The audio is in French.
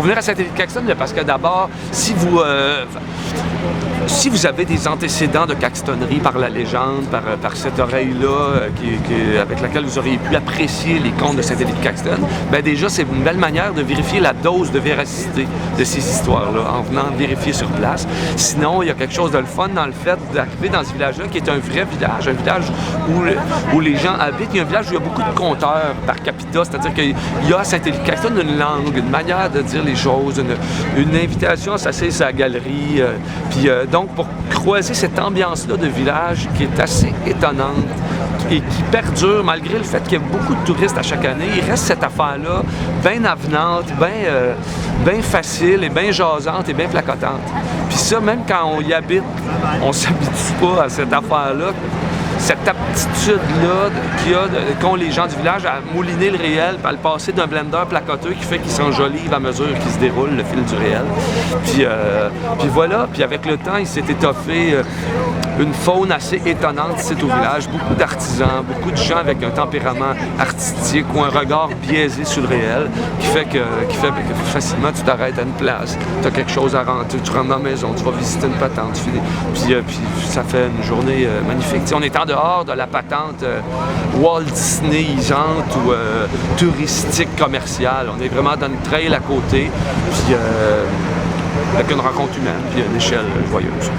faut venir à Saint-Élie-de-Caxton parce que d'abord, si vous avez des antécédents de caxtonnerie par la légende, par cette oreille-là avec laquelle vous auriez pu apprécier les contes de Saint-Élie-de-Caxton, bien déjà, c'est une belle manière de vérifier la dose de véracité de ces histoires-là, en venant vérifier sur place. Sinon, il y a quelque chose de le fun dans le fait d'arriver dans ce village-là, qui est un vrai village, un village où les gens habitent. Il y a un village où il y a beaucoup de conteurs par capita, c'est-à-dire qu'il y a à Saint-Élie-de-Caxton une langue, une manière de dire les choses, une invitation à s'asseoir sur la galerie. Donc, pour croiser cette ambiance-là de village qui est assez étonnante et qui perdure malgré le fait qu'il y a beaucoup de touristes à chaque année, il reste cette affaire-là bien avenante, bien facile et bien jasante et bien placotante. Puis ça, même quand on y habite, on s'habitue pas à cette affaire-là. Cette aptitude-là qu'ont les gens du village à mouliner le réel, puis à le passer d'un blender placoteux qui fait qu'il s'enjolive à mesure qu'il se déroule le fil du réel. Puis voilà, puis avec le temps, il s'est étoffé une faune assez étonnante ici au village. Beaucoup d'artisans, beaucoup de gens avec un tempérament artistique ou un regard biaisé sur le réel qui fait que facilement tu t'arrêtes à une place, tu as quelque chose à rentrer, tu rentres dans la maison, tu vas visiter une patente, puis ça fait une journée magnifique. T'sais, on est en dehors de la patente Walt Disneyisante ou touristique commerciale. On est vraiment dans une trail à côté, puis avec une rencontre humaine, puis une échelle joyeuse.